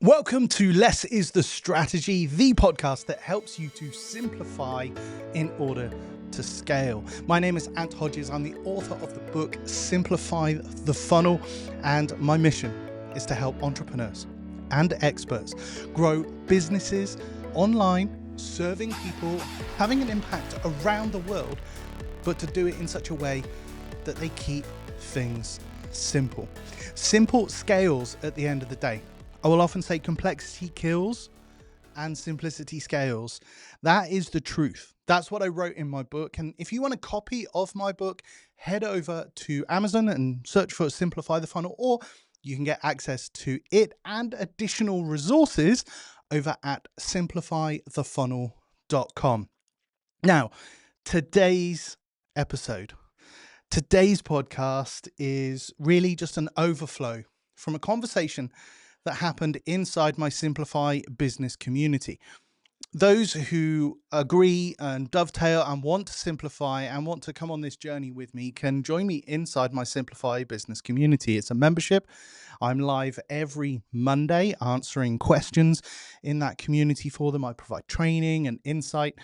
Welcome to Less is the Strategy, the podcast that helps you to simplify in order to scale. My name is Hodges. I'm the author of the book Simplify the Funnel, and my mission is to help entrepreneurs and experts grow businesses online, serving people, having an impact around the world, but to do it in such a way that they keep things simple. Simple scales at the end of the day. I will often say complexity kills and simplicity scales. That is the truth. That's what I wrote in my book. And if you want a copy of my book, head over to Amazon and search for Simplify the Funnel, or you can get access to it and additional resources over at simplifythefunnel.com. Now, today's podcast is really just an overflow from a conversation that happened inside my Simplify business community. Those who agree and dovetail and want to simplify and want to come on this journey with me can join me inside my Simplify business community. It's a membership. I'm live every Monday answering questions in that community for them. I provide training and insight.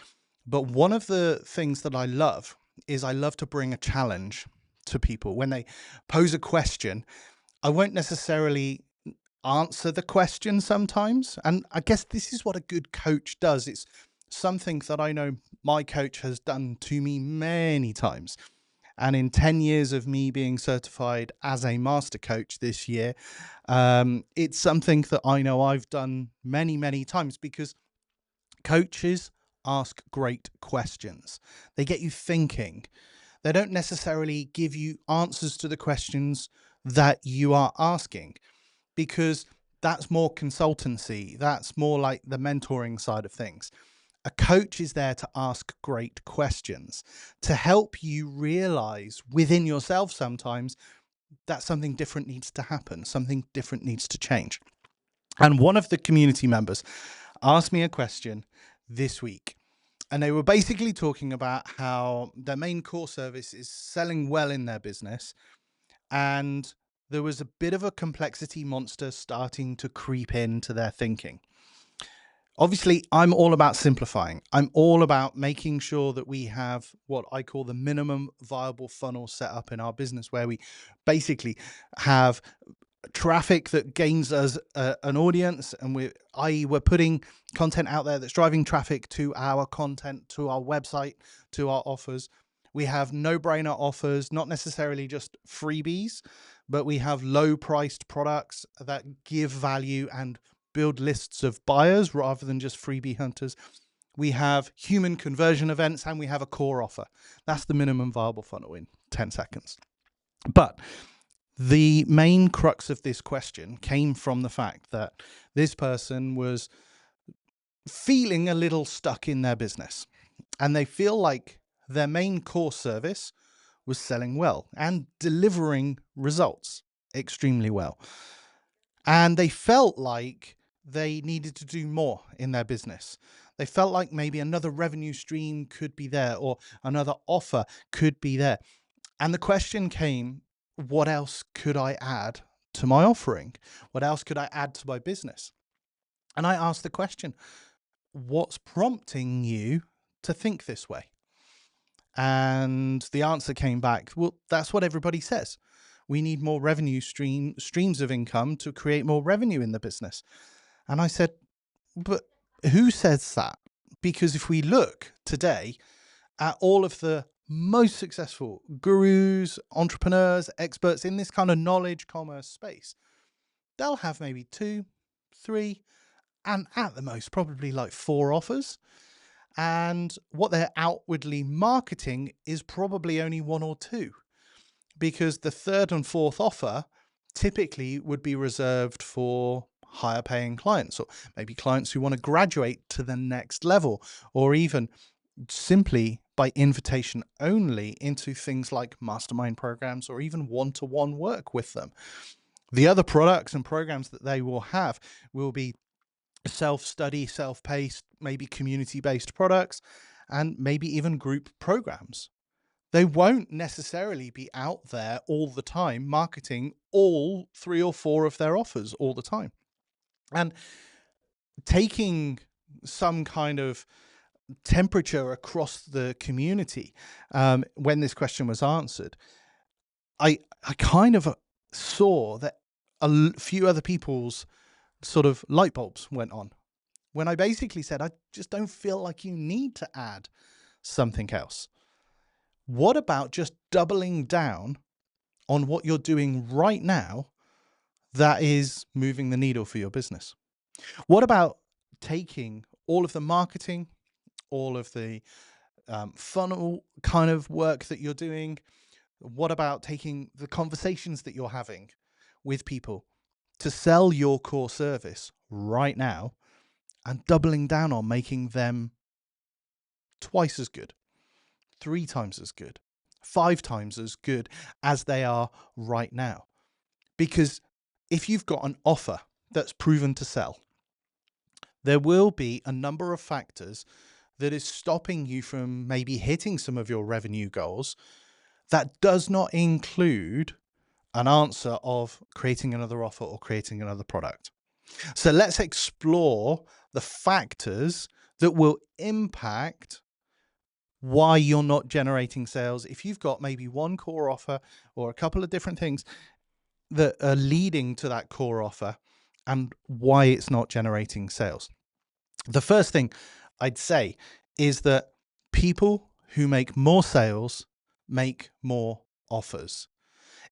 But one of the things that I love is I love to bring a challenge to people. When they pose a question, I won't necessarily answer the question sometimes. And I guess this is what a good coach does. It's something that I know my coach has done to me many times. And in 10 years of me being certified as a master coach this year, it's something that I know I've done many, many times, because coaches ask great questions. They get you thinking. They don't necessarily give you answers to the questions that you are asking, because that's more consultancy. That's more like the mentoring side of things. A coach is there to ask great questions, to help you realize within yourself sometimes that something different needs to happen, something different needs to change. And one of the community members asked me a question this week, and they were basically talking about how their main core service is selling well in their business, and there was a bit of a complexity monster starting to creep into their thinking. Obviously, I'm all about simplifying. I'm all about making sure that we have what I call the minimum viable funnel set up in our business, where we basically have traffic that gains us an audience, and we're putting content out there that's driving traffic to our content, to our website, to our offers. We have no-brainer offers, not necessarily just freebies, but we have low-priced products that give value and build lists of buyers rather than just freebie hunters. We have human conversion events, and we have a core offer. That's the minimum viable funnel in 10 seconds. But the main crux of this question came from the fact that this person was feeling a little stuck in their business, and they feel like their main core service was selling well and delivering results extremely well. And they felt like they needed to do more in their business. They felt like maybe another revenue stream could be there, or another offer could be there. And the question came, what else could I add to my offering? What else could I add to my business? And I asked the question, what's prompting you to think this way? And the answer came back, well, that's what everybody says. We need more revenue streams of income to create more revenue in the business. And I said, but who says that? Because if we look today at all of the most successful gurus, entrepreneurs, experts in this kind of knowledge commerce space, they'll have maybe 2, 3, and at the most probably like 4 offers. And what they're outwardly marketing is probably only 1 or 2, because the 3rd and 4th offer typically would be reserved for higher paying clients, or maybe clients who want to graduate to the next level, or even simply by invitation only into things like mastermind programs or even one-to-one work with them. The other products and programs that they will have will be self-study, self-paced, maybe community-based products, and maybe even group programs. They won't necessarily be out there all the time marketing all 3 or 4 of their offers all the time. And taking some kind of temperature across the community, when this question was answered, I kind of saw that few other people's sort of light bulbs went on when I basically said, I just don't feel like you need to add something else. What about just doubling down on what you're doing right now that is moving the needle for your business? What about taking all of the marketing, all of the funnel kind of work that you're doing? What about taking the conversations that you're having with people to sell your core service right now and doubling down on making them twice as good, 3 times as good, 5 times as good as they are right now? Because if you've got an offer that's proven to sell, there will be a number of factors that is stopping you from maybe hitting some of your revenue goals. That does not include an answer of creating another offer or creating another product. So let's explore the factors that will impact why you're not generating sales. If you've got maybe one core offer or a couple of different things that are leading to that core offer and why it's not generating sales. The first thing I'd say is that people who make more sales make more offers.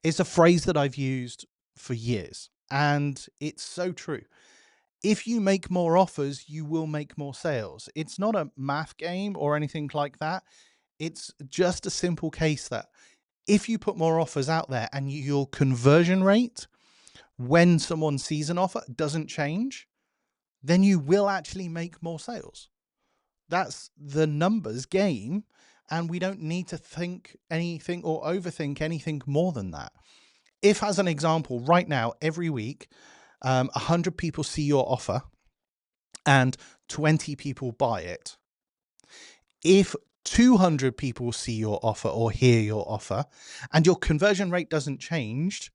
It's a phrase that I've used for years, and it's so true. If you make more offers, you will make more sales. It's not a math game or anything like that. It's just a simple case that if you put more offers out there and your conversion rate when someone sees an offer doesn't change, then you will actually make more sales. That's the numbers game, and we don't need to think anything or overthink anything more than that. If, as an example, right now, every week, 100 people see your offer and 20 people buy it. If 200 people see your offer or hear your offer and your conversion rate doesn't change,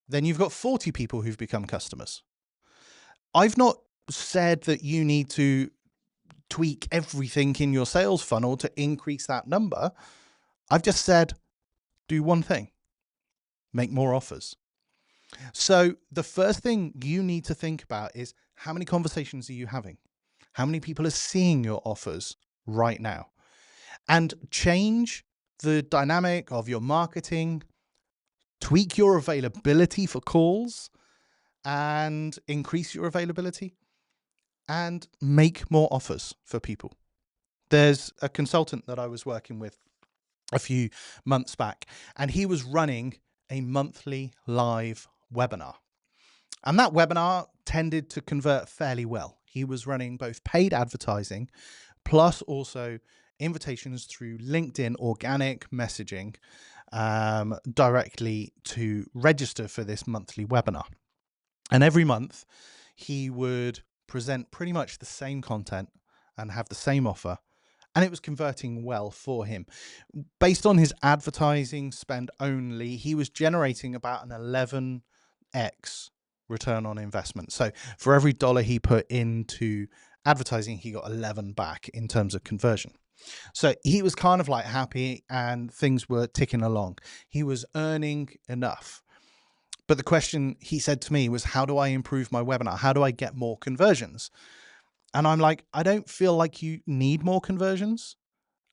then you've got 40 people who've become customers. I've not said that you need to tweak everything in your sales funnel to increase that number. I've just said, do one thing, make more offers. So the first thing you need to think about is, how many conversations are you having? How many people are seeing your offers right now? And change the dynamic of your marketing, tweak your availability for calls and increase your availability, and make more offers for people. There's a consultant that I was working with a few months back, and he was running a monthly live webinar. And that webinar tended to convert fairly well. He was running both paid advertising plus also invitations through LinkedIn organic messaging directly to register for this monthly webinar. And every month he would present pretty much the same content and have the same offer, and it was converting well for him. Based on his advertising spend only, he was generating about an 11x return on investment. So for every dollar he put into advertising, he got 11 back in terms of conversion. So he was kind of like happy and things were ticking along. He was earning enough. But the question he said to me was, how do I improve my webinar? How do I get more conversions? And I'm like, I don't feel like you need more conversions.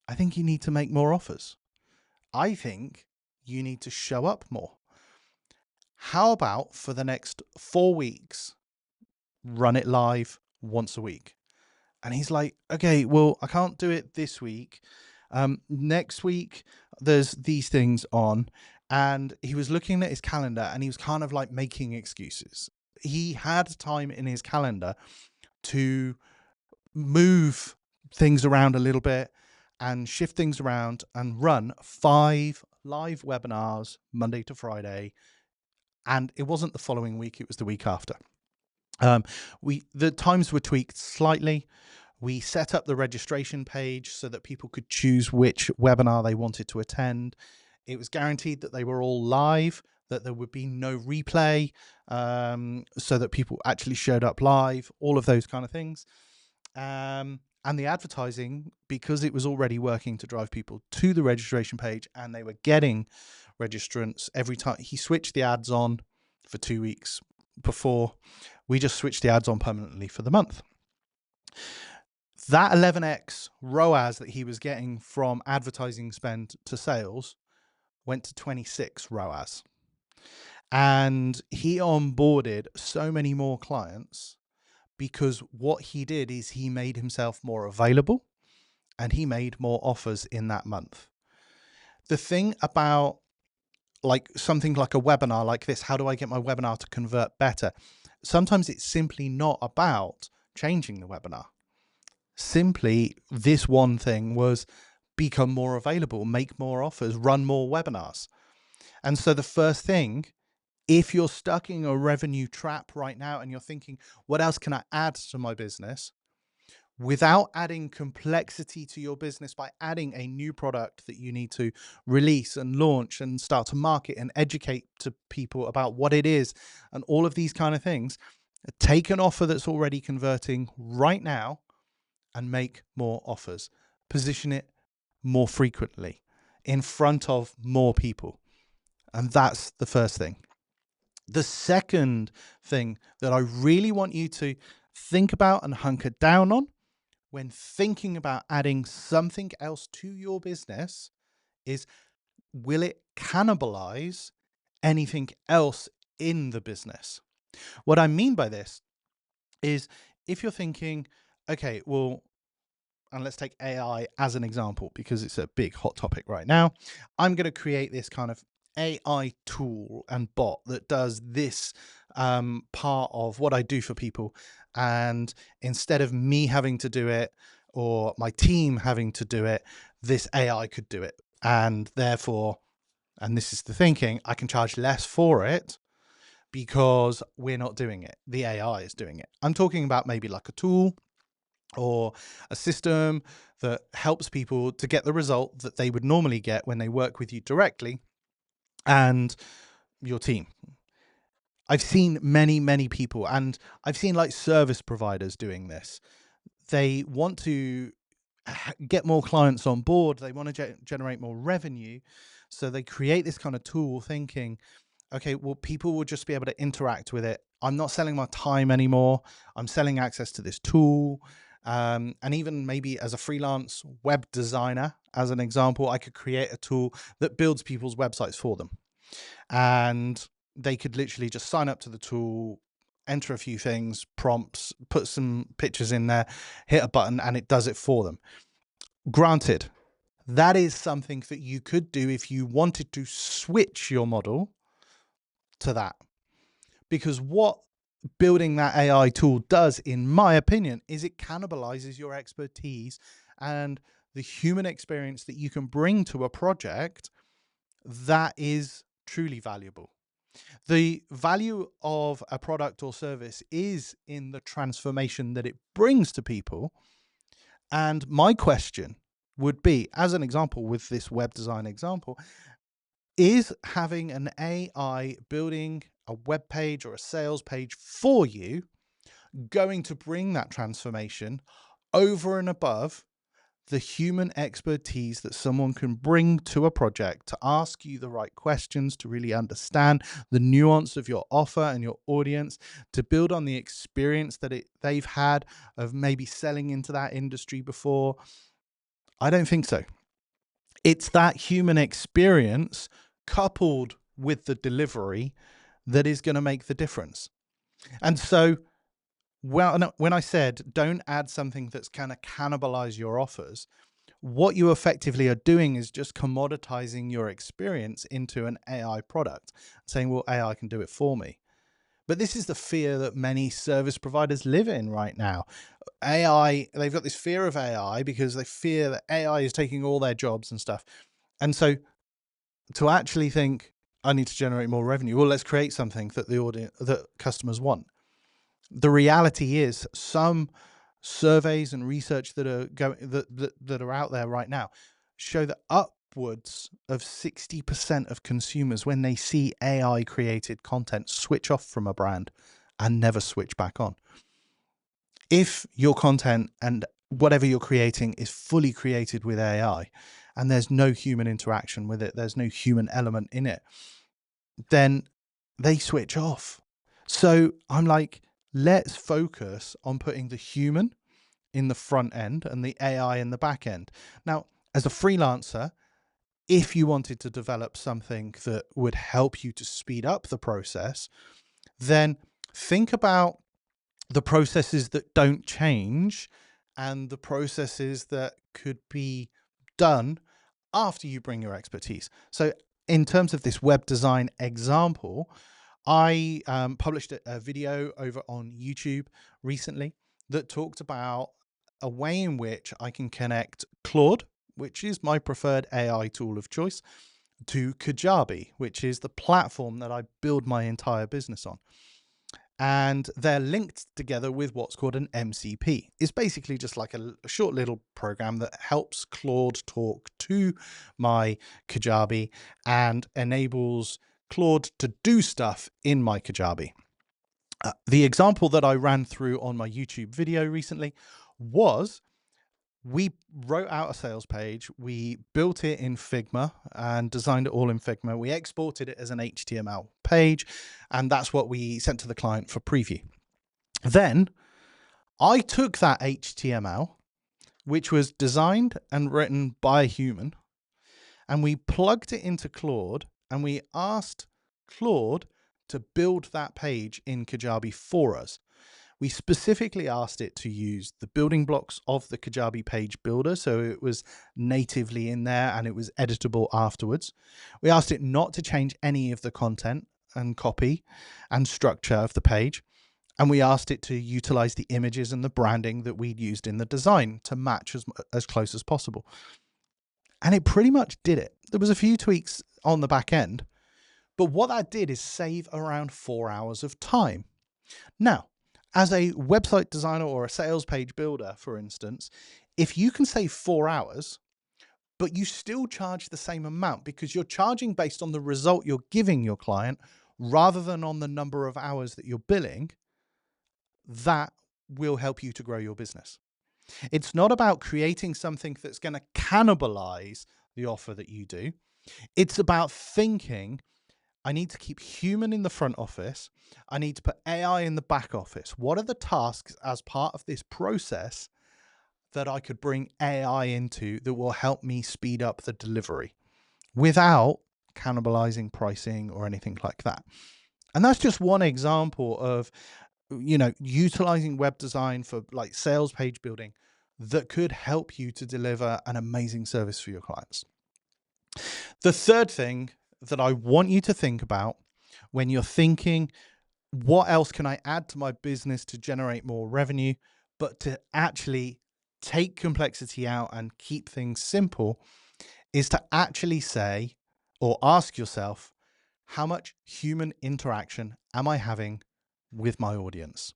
I think you need to make more offers. I think you need to show up more. How about for the next 4 weeks, run it live once a week? And he's like, okay, well, I can't do it this week. Next week, there's these things on. And he was looking at his calendar and he was kind of like making excuses. He had time in his calendar to move things around a little bit and shift things around and run 5 live webinars Monday to Friday. And it wasn't the following week, it was the week after. The times were tweaked slightly. We set up the registration page so that people could choose which webinar they wanted to attend. It was guaranteed that they were all live. that there would be no replay, so that people actually showed up live, all of those kind of things. And the advertising, because it was already working to drive people to the registration page and they were getting registrants every time. He switched the ads on for 2 weeks before. We just switched the ads on permanently for the month. That 11x ROAS that he was getting from advertising spend to sales went to 26 ROAS. And he onboarded so many more clients because what he did is he made himself more available and he made more offers in that month. The thing about like something like a webinar like this, how do I get my webinar to convert better? Sometimes it's simply not about changing the webinar. Simply this one thing was become more available, make more offers, run more webinars. And so the first thing, if you're stuck in a revenue trap right now and you're thinking, what else can I add to my business? Without adding complexity to your business, by adding a new product that you need to release and launch and start to market and educate to people about what it is and all of these kind of things, take an offer that's already converting right now and make more offers. Position it more frequently in front of more people. And that's the first thing. The second thing that I really want you to think about and hunker down on when thinking about adding something else to your business is, will it cannibalize anything else in the business? What I mean by this is, if you're thinking, okay, well, and let's take AI as an example because it's a big hot topic right now. I'm going to create this kind of AI tool and bot that does this part of what I do for people. And instead of me having to do it or my team having to do it, this AI could do it. And therefore, and this is the thinking, I can charge less for it because we're not doing it. The AI is doing it. I'm talking about maybe like a tool or a system that helps people to get the result that they would normally get when they work with you directly and your team. I've seen many people, and I've seen like service providers doing this. They want to get more clients on board. They want to generate more revenue. So they create this kind of tool thinking, okay, well, people will just be able to interact with it. I'm not selling my time anymore. I'm selling access to this tool. And even maybe as a freelance web designer, as an example, I could create a tool that builds people's websites for them. And they could literally just sign up to the tool, enter a few things, prompts, put some pictures in there, hit a button, and it does it for them. Granted, that is something that you could do if you wanted to switch your model to that. Because what building that AI tool does, in my opinion, is it cannibalizes your expertise and the human experience that you can bring to a project that is truly valuable. The value of a product or service is in the transformation that it brings to people. And my question would be, as an example with this web design example, is having an AI building a web page or a sales page for you going to bring that transformation over and above the human expertise that someone can bring to a project to ask you the right questions, to really understand the nuance of your offer and your audience, to build on the experience that they've had of maybe selling into that industry before? I don't think so. It's that human experience coupled with the delivery that is going to make the difference. And so, well, when I said don't add something that's going to cannibalize your offers, what you effectively are doing is just commoditizing your experience into an AI product, saying, well, AI can do it for me. But this is the fear that many service providers live in right now. AI, they've got this fear of AI because they fear that AI is taking all their jobs and stuff. And so to actually think, I need to generate more revenue, well, let's create something that the audience, that customers want. The reality is, some surveys and research that are going that are out there right now show that up upwards of 60% of consumers, when they see AI created content, switch off from a brand and never switch back on. If your content and whatever you're creating is fully created with AI and there's no human interaction with it, there's no human element in it, then they switch off. So I'm like, let's focus on putting the human in the front end and the AI in the back end. Now, as a freelancer, if you wanted to develop something that would help you to speed up the process, then think about the processes that don't change and the processes that could be done after you bring your expertise. So in terms of this web design example, I published a video over on YouTube recently that talked about a way in which I can connect Claude, which is my preferred AI tool of choice, to Kajabi, which is the platform that I build my entire business on. And they're linked together with what's called an MCP. It's basically just like a short little program that helps Claude talk to my Kajabi and enables Claude to do stuff in my Kajabi. The example that I ran through on my YouTube video recently was, we wrote out a sales page, we built it in Figma and designed it all in Figma. We exported it as an HTML page, and that's what we sent to the client for preview. Then I took that HTML, which was designed and written by a human, and we plugged it into Claude, and we asked Claude to build that page in Kajabi for us. We specifically asked it to use the building blocks of the Kajabi page builder, so it was natively in there and it was editable afterwards. We asked it not to change any of the content and copy and structure of the page. And we asked it to utilize the images and the branding that we'd used in the design to match as close as possible. And it pretty much did it. There was a few tweaks on the back end, but what that did is save around 4 hours of time. Now, as a website designer or a sales page builder, for instance, if you can save 4 hours, but you still charge the same amount because you're charging based on the result you're giving your client rather than on the number of hours that you're billing, that will help you to grow your business. It's not about creating something that's going to cannibalize the offer that you do. It's about thinking, I need to keep human in the front office. I need to put AI in the back office. What are the tasks as part of this process that I could bring AI into that will help me speed up the delivery without cannibalizing pricing or anything like that? And that's just one example of, utilizing web design for like sales page building that could help you to deliver an amazing service for your clients. The third thing that I want you to think about when you're thinking, what else can I add to my business to generate more revenue, but to actually take complexity out and keep things simple, is to actually say or ask yourself, how much human interaction am I having with my audience?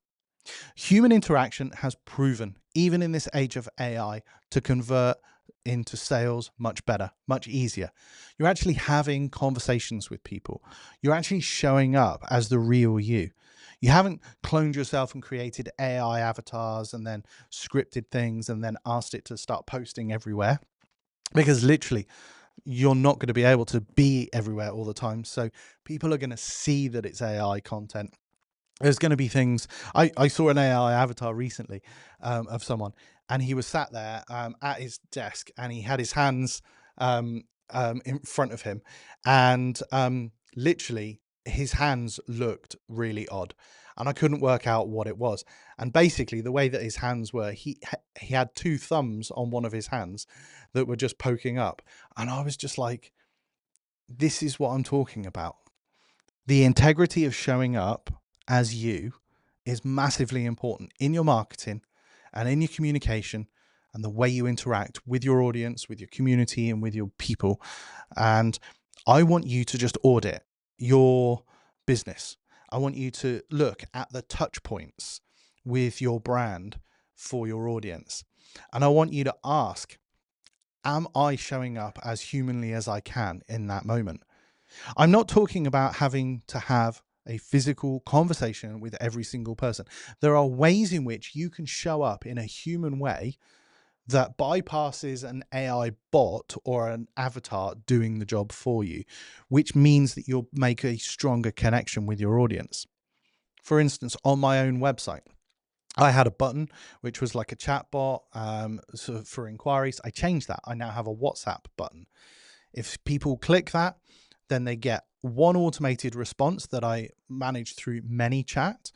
Human interaction has proven, even in this age of AI, to convert into sales much better, much easier. You're actually having conversations with people. You're actually showing up as the real you. You haven't cloned yourself and created AI avatars and then scripted things and then asked it to start posting everywhere, because literally you're not going to be able to be everywhere all the time. So people are going to see that it's AI content. There's going to be things. I saw an AI avatar recently of someone, and he was sat there at his desk, and he had his hands in front of him, and literally his hands looked really odd, and I couldn't work out what it was. And basically, the way that his hands were, he had two thumbs on one of his hands that were just poking up, and I was just like, "This is what I'm talking about." The integrity of showing up as you is massively important in your marketing and in your communication and the way you interact with your audience, with your community, and with your people. And I want you to just audit your business. I want you to look at the touch points with your brand for your audience. And I want you to ask, am I showing up as humanly as I can in that moment? I'm not talking about having to have a physical conversation with every single person. There are ways in which you can show up in a human way that bypasses an AI bot or an avatar doing the job for you, which means that you'll make a stronger connection with your audience. For instance, on my own website, I had a button which was like a chat bot for inquiries. I changed that. I now have a WhatsApp button. If people click that, then they get one automated response that I manage through ManyChat.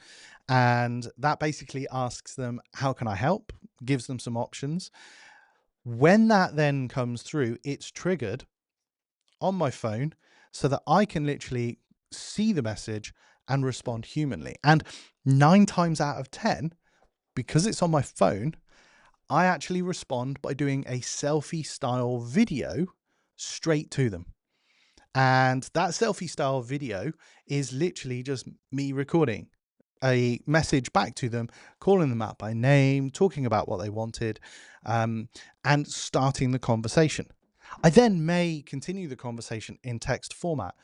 And that basically asks them, how can I help? Gives them some options. When that then comes through, it's triggered on my phone so that I can literally see the message and respond humanly. And 9 times out of 10, because it's on my phone, I actually respond by doing a selfie style video straight to them. And that selfie style video is literally just me recording a message back to them, calling them out by name, talking about what they wanted, and starting the conversation. I then may continue the conversation in text format,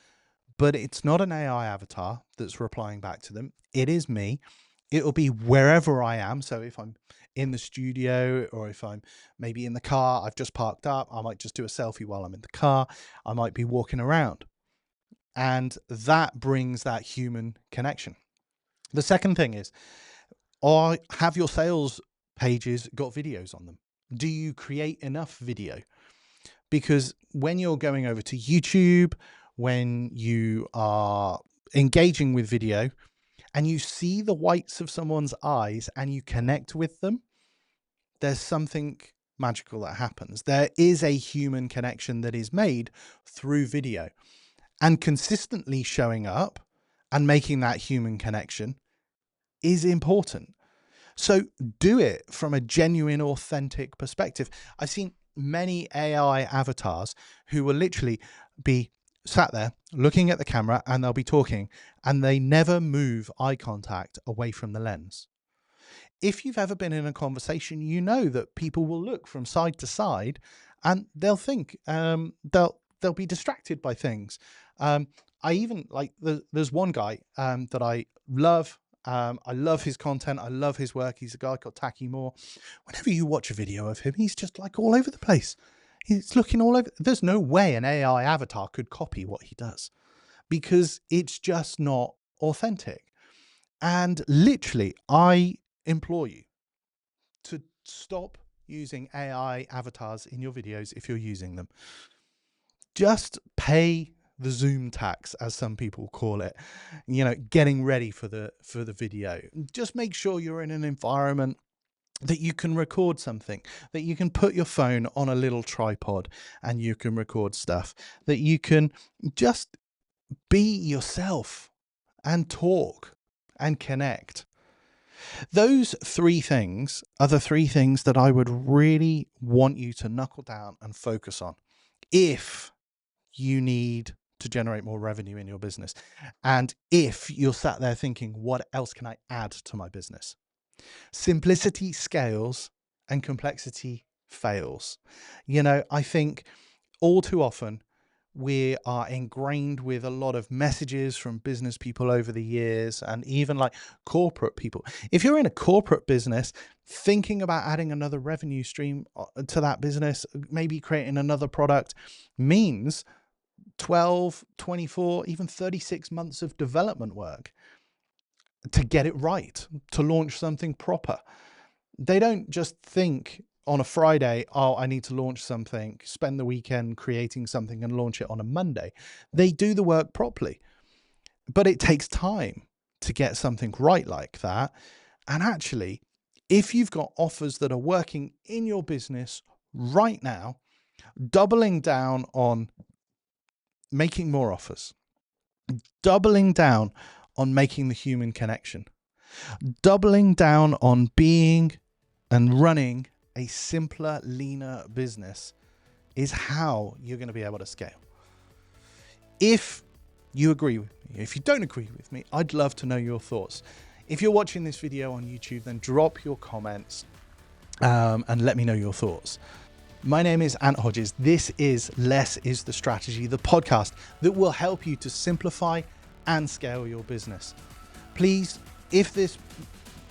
but it's not an AI avatar that's replying back to them. It is me. It'll be wherever I am. So if I'm in the studio, or if I'm maybe in the car, I've just parked up, I might just do a selfie while I'm in the car. I might be walking around. And that brings that human connection. The second thing is, have your sales pages got videos on them? Do you create enough video? Because when you're going over to YouTube, when you are engaging with video and you see the whites of someone's eyes and you connect with them, there's something magical that happens. There is a human connection that is made through video, and consistently showing up and making that human connection is important. So do it from a genuine, authentic perspective. I've seen many AI avatars who will literally be sat there looking at the camera and they'll be talking and they never move eye contact away from the lens. If you've ever been in a conversation, you know that people will look from side to side and they'll think, they'll be distracted by things. I even there's one guy that I love. I love his content. I love his work. He's a guy called Taki Moore. Whenever you watch a video of him, he's just like all over the place. He's looking all over. There's no way an AI avatar could copy what he does because it's just not authentic. And literally, I implore you to stop using AI avatars in your videos if you're using them. Just pay the Zoom tax, as some people call it, getting ready for the video. Just make sure you're in an environment that you can record something, that you can put your phone on a little tripod and you can record stuff, that you can just be yourself and talk and connect. Those 3 things are the 3 things that I would really want you to knuckle down and focus on if you need to generate more revenue in your business. And if you're sat there thinking, what else can I add to my business? Simplicity scales and complexity fails. I think all too often we are ingrained with a lot of messages from business people over the years, and even like corporate people. If you're in a corporate business, thinking about adding another revenue stream to that business, maybe creating another product, means 12, 24, even 36 months of development work to get it right, to launch something proper. They don't just think on a Friday, oh, I need to launch something, spend the weekend creating something and launch it on a Monday. They do the work properly, but it takes time to get something right like that. And actually, if you've got offers that are working in your business right now, doubling down on making more offers, doubling down on making the human connection, doubling down on being and running a simpler, leaner business is how you're going to be able to scale. If you agree with me, if you don't agree with me, I'd love to know your thoughts. If you're watching this video on YouTube, then drop your comments and let me know your thoughts. My name is Hodges. This is Less is the Strategy, the podcast that will help you to simplify and scale your business. Please, if this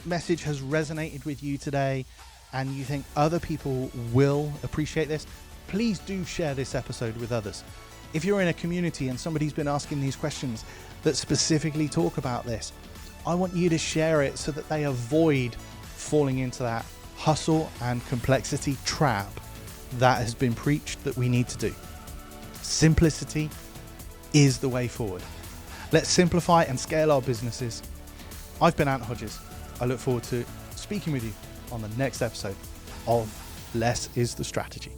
message has resonated with you today and you think other people will appreciate this, please do share this episode with others. If you're in a community and somebody's been asking these questions that specifically talk about this, I want you to share it so that they avoid falling into that hustle and complexity trap that has been preached that we need to do. Simplicity is the way forward. Let's simplify and scale our businesses. I've been Hodges. I look forward to speaking with you on the next episode of Less is the Strategy.